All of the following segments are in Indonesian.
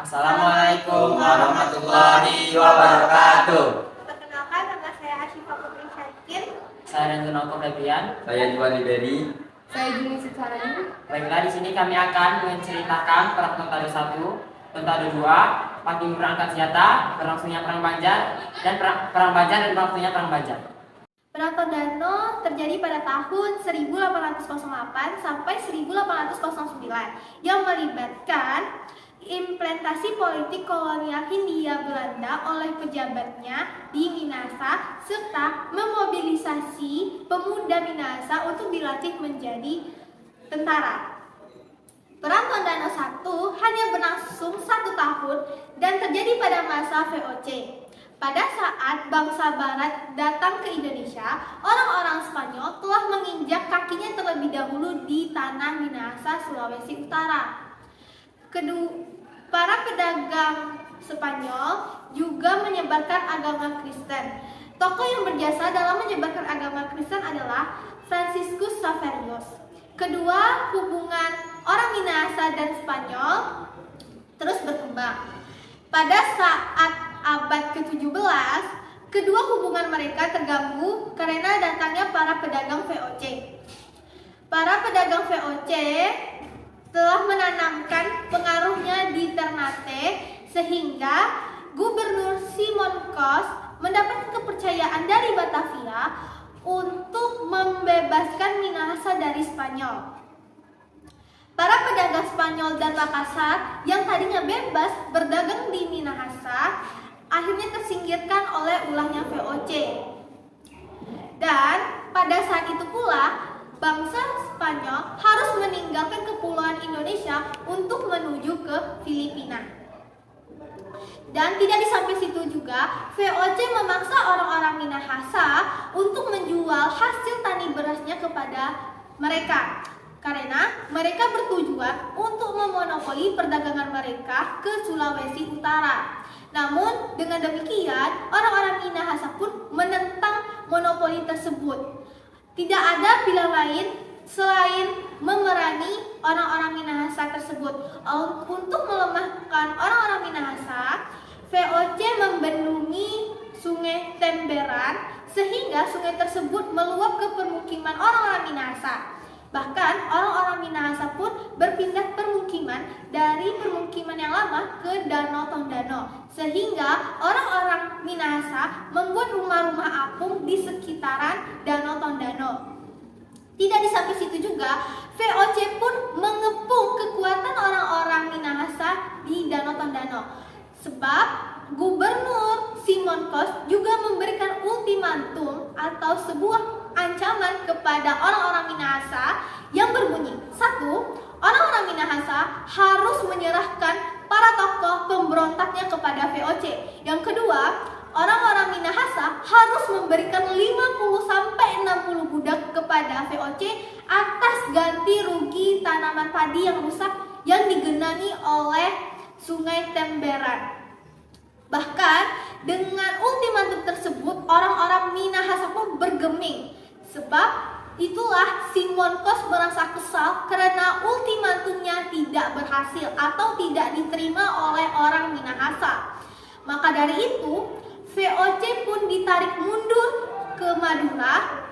Assalamualaikum warahmatullahi wabarakatuh. Perkenalkan, nama saya Asyifa Putri Syakir. Saya Renzo Febrian. Saya Juan Liberi. Saya Juni Sutarani. Baiklah, di sini kami akan menceritakan perang Tontado 1, Tontado 2, Pagi berangkat senjata, berlangsungnya perang Banjar, dan perang Banjar dan berlangsungnya perang Banjar. Perang Tondano terjadi pada tahun 1808 sampai 1809 yang melibatkan implementasi politik kolonial Hindia Belanda oleh pejabatnya di Minahasa serta memobilisasi pemuda Minahasa untuk dilatih menjadi tentara. Perang Tondano 1 hanya berlangsung 1 tahun dan terjadi pada masa VOC. Pada saat bangsa Barat datang ke Indonesia, orang-orang Spanyol telah menginjak kakinya terlebih dahulu di tanah Minahasa, Sulawesi Utara. Para pedagang Spanyol juga menyebarkan agama Kristen. Tokoh yang berjasa dalam menyebarkan agama Kristen adalah Franciscus Xaverius. Kedua, hubungan orang Minahasa dan Spanyol terus berkembang. Pada saat abad ke-17, kedua hubungan mereka terganggu karena datangnya para pedagang VOC. Para pedagang VOC telah menanamkan pengaruhnya di Ternate sehingga Gubernur Simon Kos mendapat kepercayaan dari Batavia untuk membebaskan Minahasa dari Spanyol. Para pedagang Spanyol dan Makassar yang tadinya bebas berdagang di Minahasa akhirnya tersingkirkan oleh ulahnya VOC. Dan pada saat itu pula bangsa Spanyol harus meninggalkan kepulauan Indonesia untuk menuju ke Filipina. Dan tidak sampai situ juga, VOC memaksa orang-orang Minahasa untuk menjual hasil tani berasnya kepada mereka. Karena mereka bertujuan untuk memonopoli perdagangan mereka ke Sulawesi Utara. Namun dengan demikian, orang-orang Minahasa pun menentang monopoli tersebut. Tidak ada pilihan lain selain memerangi orang-orang Minahasa tersebut. Untuk melemahkan orang-orang Minahasa, VOC membendungi Sungai Temberan sehingga sungai tersebut meluap ke permukiman orang-orang Minahasa. Bahkan orang-orang Minahasa pun berpindah permukiman dari permukiman yang lama ke Danau Tondano, sehingga orang-orang Minahasa membuat rumah-rumah apung di sekitaran Danau Tondano. Tidak sampai situ juga, VOC pun mengepung kekuatan orang-orang Minahasa di Danau Tondano. Sebab Gubernur Simon Kos juga memberikan ultimatum atau sebuah ancaman kepada orang-orang Minahasa yang berbunyi: 1. Orang-orang Minahasa harus menyerahkan para tokoh pemberontaknya kepada VOC. Yang kedua, orang-orang Minahasa harus memberikan 50-60 budak kepada VOC atas ganti rugi tanaman padi yang rusak yang digenangi oleh Sungai Temberan. Bahkan dengan ultimatum tersebut, orang-orang Minahasa pun bergeming. Sebab itulah Simon Kos merasa kesal karena ultimatumnya tidak berhasil atau tidak diterima oleh orang Minahasa. Maka dari itu, VOC pun ditarik mundur ke Madura.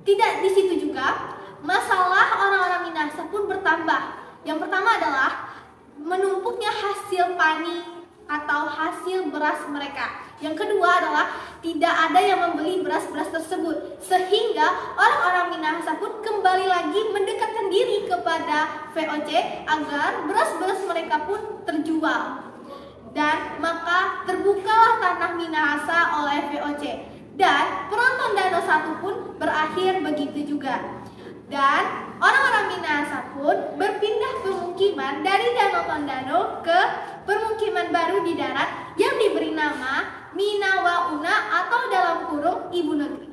Tidak di situ juga, masalah orang-orang Minahasa pun bertambah. Yang pertama adalah menumpuknya hasil pani atau hasil beras mereka. Yang kedua adalah tidak ada yang membeli beras-beras tersebut, sehingga orang-orang Minahasa pun kembali lagi mendekatkan diri kepada VOC agar beras-beras mereka pun terjual. Dan maka terbukalah tanah Minahasa oleh VOC. Dan perang Tondano 1 pun berakhir begitu juga. Dan orang-orang Minahasa pun berpindah pemukiman dari Danau Tondano ke permukiman baru di darat yang diberi nama Minawauna atau dalam kurung Ibu Negeri.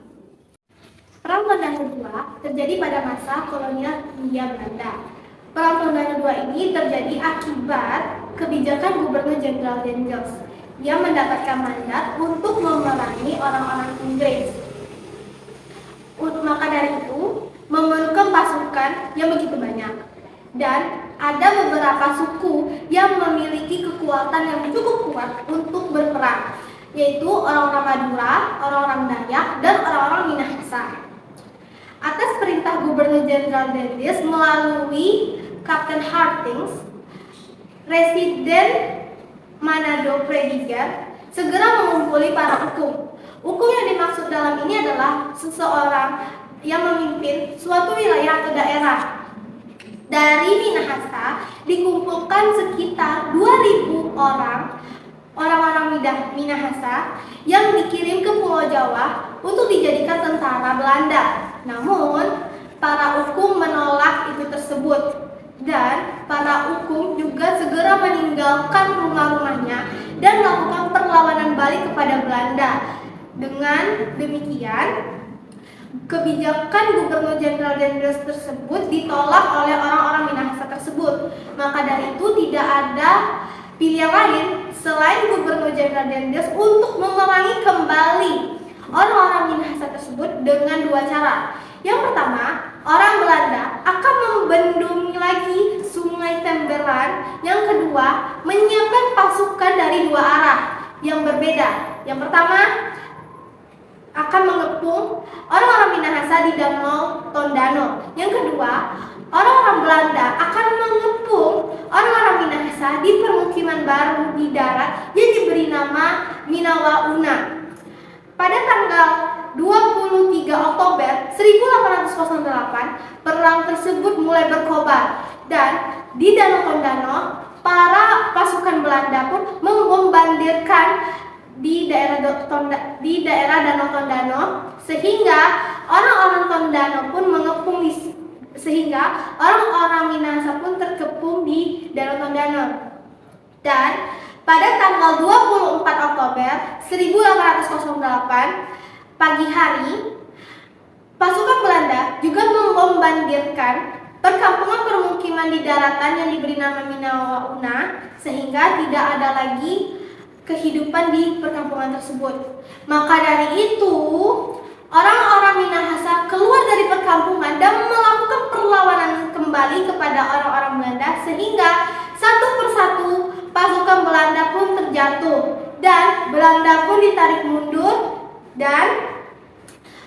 Perang Tondano 2 terjadi pada masa kolonial Hindia Belanda. Perang Tondano 2 ini terjadi akibat kebijakan Gubernur Jenderal Daniels yang mendapatkan mandat untuk memerangi orang-orang Inggris. Maka dari itu, memerlukan pasukan yang begitu banyak. Dan ada beberapa suku yang memiliki kekuatan kekuatan yang cukup kuat untuk berperang, yaitu orang-orang Madura, orang-orang Dayak, dan orang-orang Minahasa. Atas perintah Gubernur Jenderal Dendels melalui Kapten Hastings, Residen Manado Predigat segera mengumpuli para hukum. Hukum yang dimaksud dalam ini adalah seseorang yang memimpin suatu wilayah atau daerah. Dari Minahasa dikumpulkan sekitar 2.000 orang-orang Minahasa yang dikirim ke Pulau Jawa untuk dijadikan tentara Belanda. Namun, para hukum menolak itu tersebut dan para hukum juga segera meninggalkan rumah-rumahnya dan melakukan perlawanan balik kepada Belanda. Dengan demikian, kebijakan Gubernur Jenderal Dendels tersebut ditolak oleh orang-orang Minahasa tersebut. Maka dari itu tidak ada pilihan lain selain Gubernur Jenderal Dendels untuk memerangi kembali orang-orang Minahasa tersebut dengan dua cara. Yang pertama, orang Belanda akan membendungi lagi Sungai Temberan. Yang kedua, menyiapkan pasukan dari dua arah yang berbeda. Yang pertama, akan mengepung orang-orang Minahasa di Danau Tondano. Yang kedua, orang-orang Belanda akan mengepung orang-orang Minahasa di permukiman baru di darat yang diberi nama Minawauna. Pada tanggal 23 Oktober 1808, perang tersebut mulai berkobar dan di Danau Tondano, para pasukan Belanda pun membombardirkan di daerah Danau Tondano, sehingga orang-orang Tondano pun mengepung sehingga orang-orang Minahasa pun terkepung di Danau Tondano. Dan pada tanggal 24 Oktober 1808 pagi hari, pasukan Belanda juga membombardirkan perkampungan permukiman di daratan yang diberi nama Minawauna, sehingga tidak ada lagi kehidupan di perkampungan tersebut. Maka dari itu, orang-orang Minahasa keluar dari perkampungan dan melakukan perlawanan kembali kepada orang-orang Belanda, sehingga satu persatu pasukan Belanda pun terjatuh dan Belanda pun ditarik mundur, dan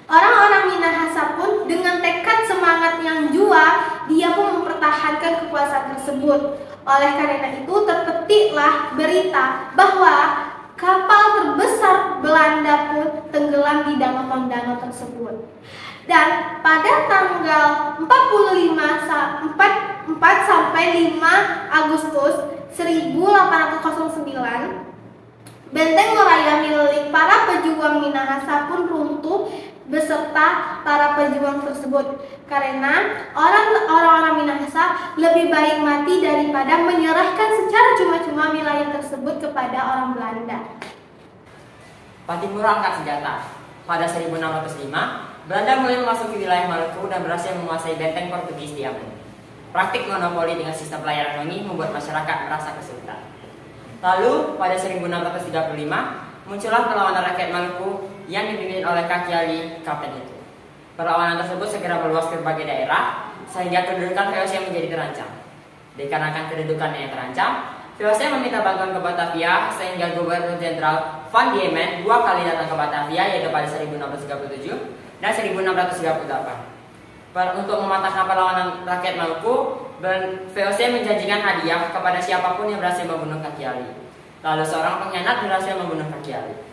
orang-orang Minahasa pun dengan tekad semangat yang jua, dia pun mempertahankan kekuasaan tersebut. Oleh karena itu, terpetiklah berita bahwa kapal terbesar Belanda pun tenggelam di Danau Tondano tersebut. Dan pada tanggal 4 sampai 5 Agustus 1809, benteng Moraya milik para pejuang Minahasa pun runtuh beserta para pejuang tersebut, karena orang-orang Minahasa lebih baik mati daripada menyerahkan secara cuma-cuma wilayah tersebut kepada orang Belanda. Patimura angkat senjata. Pada 1605, Belanda mulai memasuki wilayah Maluku dan berhasil menguasai benteng Portugis di Ambon. Praktik monopoli dengan sistem pelayaran ini membuat masyarakat merasa kesulitan. Lalu pada 1635, muncullah perlawanan rakyat Maluku yang dipimpin oleh kaki Ali kapten itu. Perlawanan tersebut segera meluas ke berbagai daerah sehingga kedudukan VOC menjadi terancam. Dikarenakan kedudukannya yang terancam, VOC meminta bantuan ke Batavia sehingga Gubernur Jenderal Van Diemen 2 kali datang ke Batavia, yaitu pada 1637 dan 1638. Untuk mematahkan perlawanan rakyat Maluku, VOC menjanjikan hadiah kepada siapapun yang berhasil membunuh kaki Ali. Lalu seorang pengkhianat berhasil membunuh kaki Ali.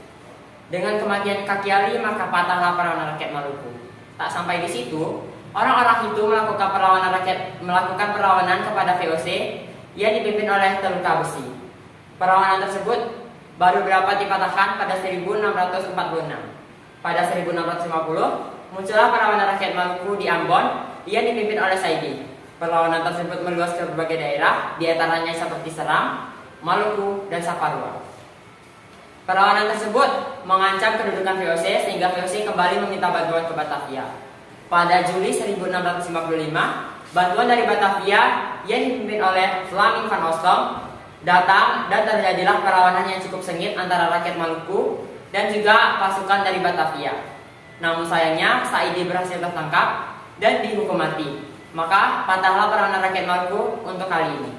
Dengan kematian kaki Ali, maka patahlah perlawanan rakyat Maluku. Tak sampai di situ, orang-orang itu melakukan perlawanan kepada VOC yang dipimpin oleh Teluka Besi. Perlawanan tersebut baru dapat dipatahkan pada 1646. Pada 1650, muncullah perlawanan rakyat Maluku di Ambon yang dipimpin oleh Saidi. Perlawanan tersebut meluas ke berbagai daerah, di antaranya seperti Seram, Maluku, dan Saparua. Perlawanan tersebut mengancam kedudukan VOC sehingga VOC kembali meminta bantuan ke Batavia. Pada Juli 1655, bantuan dari Batavia yang dipimpin oleh Vlaming van Osdom datang dan terjadilah perlawanan yang cukup sengit antara rakyat Maluku dan juga pasukan dari Batavia. Namun sayangnya Saidi berhasil tertangkap dan dihukum mati. Maka patahlah perlawanan rakyat Maluku untuk kali ini.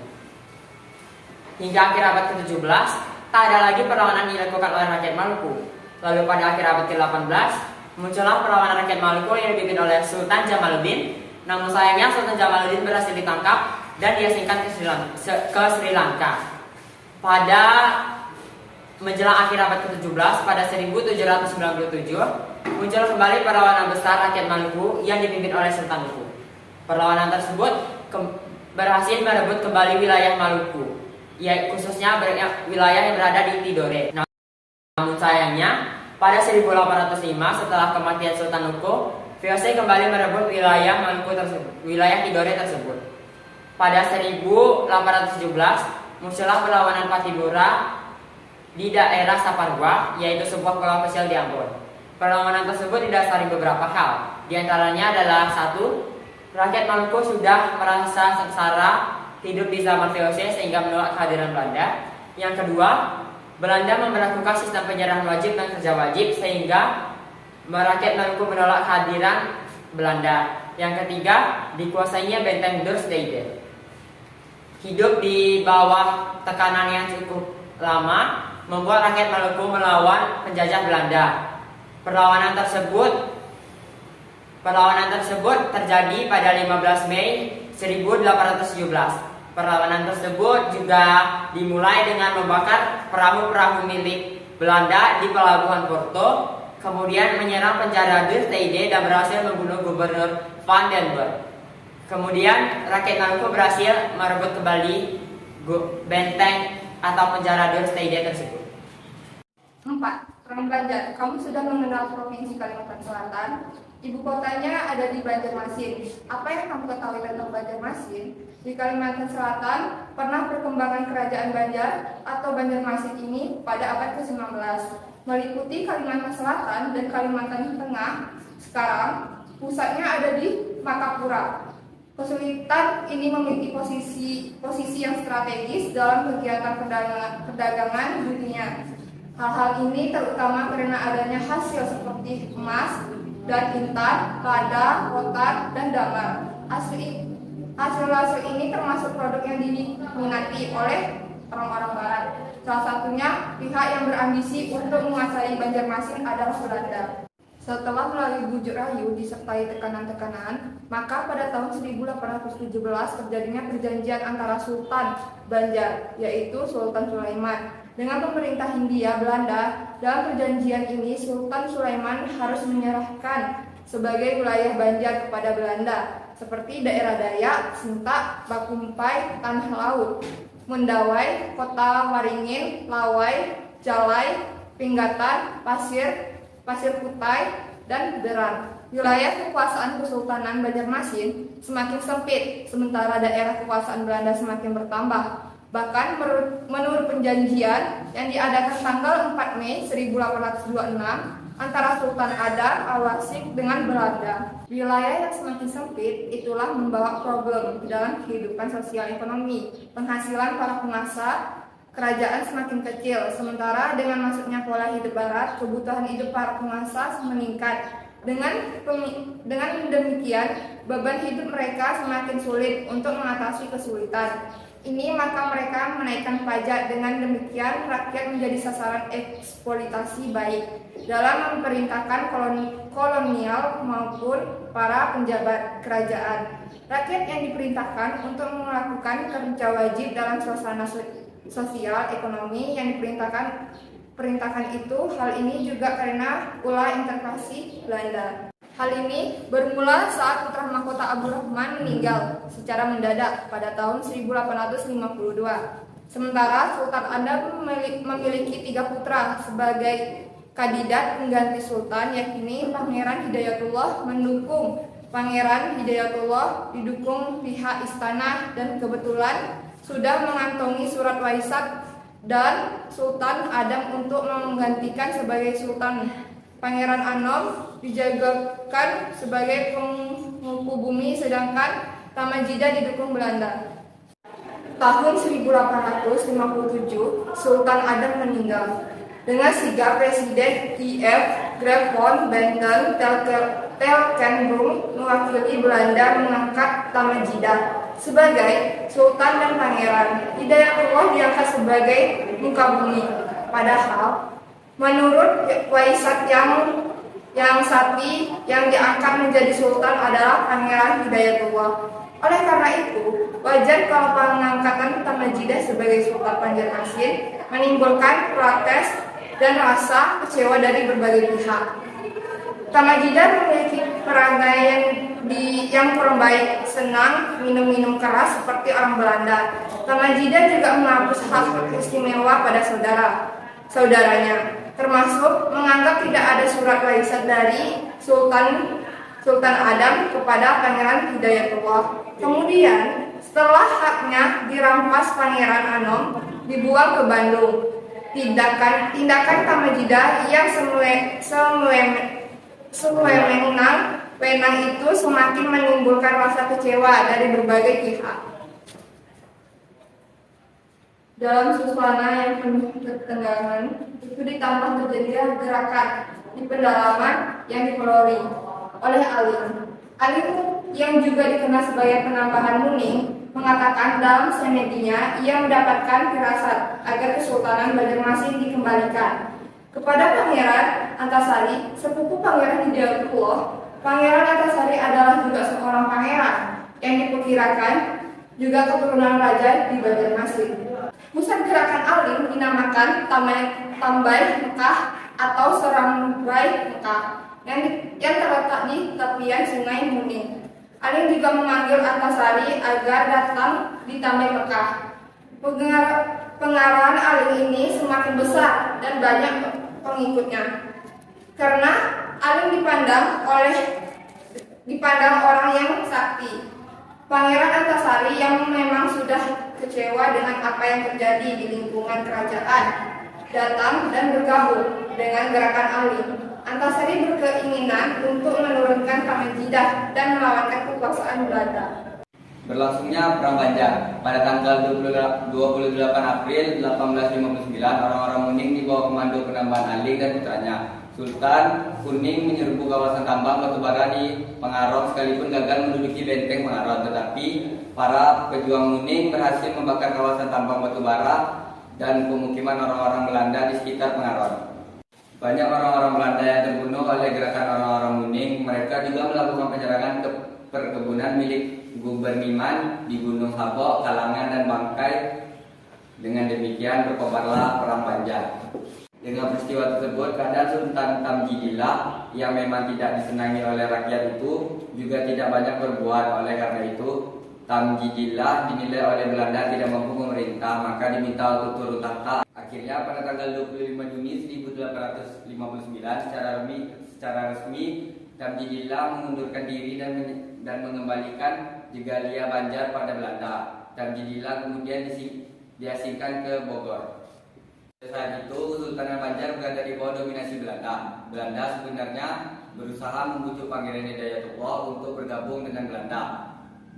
hingga akhir abad ke-17 tak ada lagi perlawanan yang dilakukan oleh rakyat Maluku. Lalu pada akhir abad ke-18 muncullah perlawanan rakyat Maluku yang dipimpin oleh Sultan Jamaluddin. Namun sayangnya Sultan Jamaluddin berhasil ditangkap dan diasingkan ke Sri Lanka. Pada menjelang akhir abad ke-17 pada 1797 muncul kembali perlawanan besar rakyat Maluku yang dipimpin oleh Sultan Luku. Perlawanan tersebut berhasil merebut kembali wilayah Maluku, khususnya wilayah yang berada di Tidore. Namun sayangnya pada 1805 setelah kematian Sultan Luku, VOC kembali merebut wilayah Maluku tersebut, wilayah Tidore tersebut. Pada 1817 muncullah perlawanan Patibura di daerah Saparua, yaitu sebuah pulau kecil di Ambon. Perlawanan tersebut didasari beberapa hal. Di antaranya adalah satu, rakyat Maluku sudah merasa sengsara hidup di zaman VOC sehingga menolak kehadiran Belanda. Yang kedua, Belanda memberlakukan sistem penyerahan wajib dan kerja wajib sehingga rakyat Maluku menolak kehadiran Belanda. Yang ketiga, dikuasainya benteng Deursdeyde. Hidup di bawah tekanan yang cukup lama membuat rakyat Maluku melawan penjajah Belanda. Perlawanan tersebut terjadi pada 15 Mei 1817. Perlawanan tersebut juga dimulai dengan membakar perahu-perahu milik Belanda di pelabuhan Porto, kemudian menyerang penjara Deursdeyde dan berhasil membunuh Gubernur Van den Berg. Kemudian rakyat Maluku berhasil merebut kembali benteng atau penjara Deursdeyde tersebut. 4. Orang Banjar, kamu sudah mengenal Provinsi Kalimantan Selatan. Ibu kotanya ada di Banjarmasin. Apa yang kamu ketahui tentang Banjarmasin? Di Kalimantan Selatan pernah perkembangan kerajaan Banjar atau Banjarmasin ini pada abad ke-19, meliputi Kalimantan Selatan dan Kalimantan Tengah. Sekarang pusatnya ada di Makapura. Kesulitan ini memiliki posisi yang strategis dalam kegiatan perdagangan dunia. Hal-hal ini terutama karena adanya hasil seperti emas dan intan, lada, rotan, dan damar. Hasil-hasil ini termasuk produk yang diminati oleh orang-orang Barat. Salah satunya pihak yang berambisi untuk menguasai Banjarmasin adalah Belanda. Setelah melalui bujuk rayu disertai tekanan-tekanan, maka pada tahun 1817 terjadinya perjanjian antara Sultan Banjar, yaitu Sultan Sulaiman, dengan pemerintah Hindia Belanda. Dalam perjanjian ini, Sultan Sulaiman harus menyerahkan sebagai wilayah Banjar kepada Belanda, seperti daerah Dayak, Sintak, Bakumpai, Tanah Laut, Mendawai, Kota Waringin, Lawai, Jalai, Pinggatan, Pasir Kutai, dan Beran. Wilayah kekuasaan Kesultanan Banjarmasin semakin sempit, sementara daerah kekuasaan Belanda semakin bertambah. Bahkan menurut perjanjian yang diadakan tanggal 4 Mei 1826 antara Sultan Adar al-Wasik dengan Belanda. Wilayah yang semakin sempit itulah membawa problem dalam kehidupan sosial ekonomi. Penghasilan para penguasa kerajaan semakin kecil, sementara dengan masuknya pola hidup barat, kebutuhan hidup para penguasa meningkat. Dengan demikian, beban hidup mereka semakin sulit untuk mengatasi kesulitan ini, maka mereka menaikkan pajak. Dengan demikian, rakyat menjadi sasaran eksploitasi baik dalam memerintahkan kolonial maupun para penjabat kerajaan. Rakyat yang diperintahkan untuk melakukan kerja wajib dalam suasana sosial ekonomi yang diperintahkan itu. Hal ini juga karena ulah intervensi Belanda. Hal ini bermula saat putra mahkota Abdurrahman meninggal secara mendadak pada tahun 1852. Sementara Sultan Adar memiliki 3 putra sebagai kandidat pengganti sultan, yakni Pangeran Hidayatullah mendukung Pangeran Hidayatullah didukung pihak istana dan kebetulan sudah mengantongi surat wasiat dan Sultan Adam untuk menggantikan sebagai sultan. Pangeran Anom dijagakan sebagai pemangku bumi, sedangkan Tamajidah didukung Belanda. Tahun 1857, Sultan Adam meninggal. Dengan sigap Presiden I.F. Graaf von Benten Telkenbroek mewakili Belanda mengangkat Tamajidah. sebagai sultan dan pangeran. Hidayatullah diangkat sebagai muka bumi. Padahal menurut Waisat yang Sati yang diangkat menjadi sultan adalah Pangeran Hidayatullah. Oleh karena itu, wajar kalau pengangkatan Tamajidah sebagai Sultan Banjarmasin menimbulkan protes dan rasa kecewa dari berbagai pihak. Tamajidah memiliki perangaian yang kurang baik, senang minum-minum keras seperti orang Belanda. Tamajidah juga menghapus hak istimewa pada saudaranya, termasuk menganggap tidak ada surat wasiat dari Sultan Adam kepada Pangeran Hidayatullah. Kemudian, setelah haknya dirampas Pangeran Anom, dibuang ke Bandung. Tindakan Tamajidah yang sewenang itu semakin menimbulkan rasa kecewa dari berbagai pihak. Dalam suasana yang penuh ketegangan, itu ditambah terjadinya gerakan di pedalaman yang dipelori oleh Alim. Alim yang juga dikenal sebagai penambahan Muning mengatakan dalam semedinya ia mendapatkan firasat agar Kesultanan Banjarmasin dikembalikan kepada Pangeran Antasari, sepupu Pangeran Hidayatullah. Pangeran Antasari adalah juga seorang pangeran yang diperkirakan juga keturunan raja di Banjarmasin. Pusat gerakan Alim dinamakan Tambai Mekah atau Serambai Mekah yang terletak di tepian Sungai Muning. Alim juga memanggil Antasari agar datang di Tambai Mekah. Pengarahan Alim ini semakin besar dan banyak pengikutnya karena Alim dipandang orang yang sakti. Pangeran Antasari yang memang sudah kecewa dengan apa yang terjadi di lingkungan kerajaan datang dan bergabung dengan gerakan Alim. Antasari berkeinginan untuk menurunkan Tamajidah dan melawankan kekuasaan Belanda. Berlangsungnya Perang Banjar pada tanggal 28 April 1859, orang-orang Muning di bawah komando penambahan Alim dan putranya Sultan Kuning menyerbu kawasan tambang batubara di Pengaron sekalipun gagal menduduki benteng Pengaron, tetapi para pejuang Muning berhasil membakar kawasan tambang batubara dan pemukiman orang-orang Belanda di sekitar Pengaron. Banyak orang-orang Belanda yang terbunuh oleh gerakan orang-orang Muning. Mereka juga melakukan penyerangan ke perkebunan milik Guberniman di Gunung Sabok, Kalangan, dan Bangkai. Dengan demikian berkobarlah Perang Banjar. Dengan peristiwa tersebut, keadaan Sultan Tamjidillah yang memang tidak disenangi oleh rakyat itu juga tidak banyak berbuat. Oleh karena itu, Tamjidillah dinilai oleh Belanda tidak mampu memerintah, maka diminta untuk turun tahta. Akhirnya pada tanggal 25 Juni 1859 secara resmi Tamjidillah mengundurkan diri dan mengembalikan Jegalia Banjar pada Belanda. Tamjidillah kemudian diasingkan ke Bogor. Saat itu Sultan Banjar berada di bawah dominasi Belanda. Belanda sebenarnya berusaha membujuk Pangeran Hidayatullah untuk bergabung dengan Belanda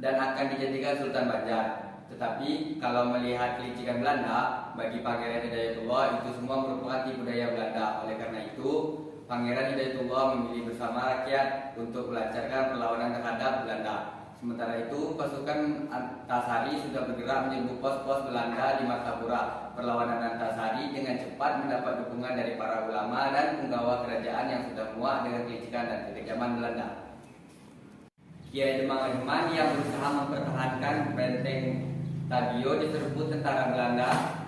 dan akan dijadikan Sultan Banjar. Tetapi kalau melihat kelicikan Belanda, bagi Pangeran Hidayatullah itu semua merupakan tipu daya Belanda. Oleh karena itu, Pangeran Hidayatullah memilih bersama rakyat untuk melancarkan perlawanan terhadap Belanda. Sementara itu, pasukan Antasari sudah bergerak menyerbu pos-pos Belanda di Martapura. Perlawanan Antasari dengan cepat mendapat dukungan dari para ulama dan penggawa kerajaan yang sudah muak dengan kelicikan dan kekejaman Belanda. Kiai Demang yang berusaha mempertahankan benteng Tabio diserbu tentara Belanda.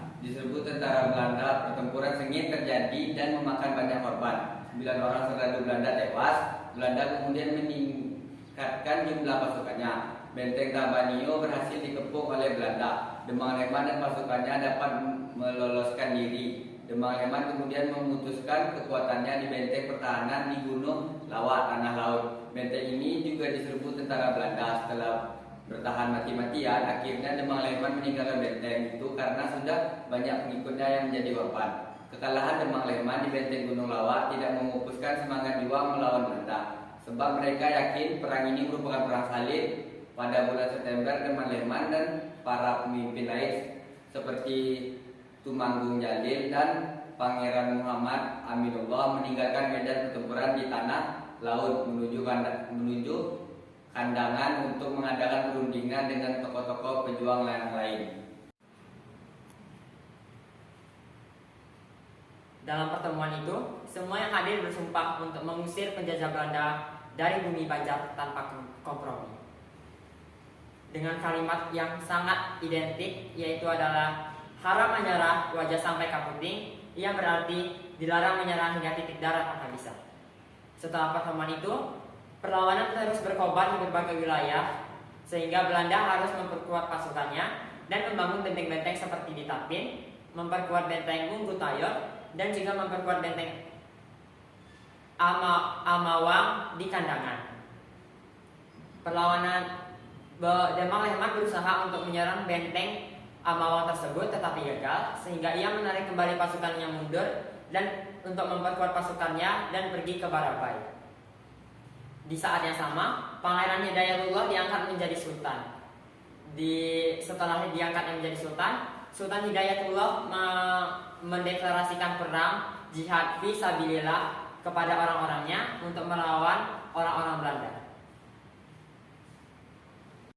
Pertempuran sengit terjadi dan memakan banyak korban. 9 orang serdadu Belanda tewas. Belanda kemudian meningkatkan jumlah pasukannya. Benteng Tabanio berhasil dikepung oleh Belanda. Demang Leman dan pasukannya dapat meloloskan diri. Demang Leman kemudian memutuskan kekuatannya di benteng pertahanan di Gunung Lawat, Tanah Laut. Benteng ini juga diserbu tentara Belanda. Setelah bertahan mati-matian, akhirnya Demang Leman meninggalkan benteng itu karena sudah banyak pengikutnya yang menjadi korban. Kekalahan Demang Leman di benteng Gunung Lawat tidak memupuskan semangat juang melawan Belanda, sebab mereka yakin perang ini merupakan perang salib. Pada bulan September, Demang Leman dan para pemimpin lain seperti Tumanggung Jalil dan Pangeran Muhammad Aminullah meninggalkan medan pertempuran di Tanah Laut menuju kandangan untuk mengadakan perundingan dengan tokoh-tokoh pejuang yang lain. Dalam pertemuan itu, semua yang hadir bersumpah untuk mengusir penjajah Belanda dari bumi Banjar tanpa kompromi. Dengan kalimat yang sangat identik, yaitu adalah haram menyerah, wajah sampai kaputing, yang berarti dilarang menyerah hingga titik darah penghabisan. Setelah pertemuan itu, perlawanan terus berkobar di berbagai wilayah, sehingga Belanda harus memperkuat pasukannya dan membangun benteng-benteng seperti di Tapin, memperkuat benteng Munggutayor, dan juga memperkuat benteng Amawang di Kandangan. Perlawanan Demang Lehmat berusaha untuk menyerang benteng Amawang tersebut, tetapi gagal, sehingga ia menarik kembali pasukannya mundur dan untuk memperkuat pasukannya dan pergi ke Barabai. Di saat yang sama, Pangeran Hidayatullah diangkat menjadi sultan. Setelah diangkat menjadi sultan, Sultan Hidayatullah mendeklarasikan perang jihad fi sabilillah kepada orang-orangnya untuk melawan orang-orang Belanda.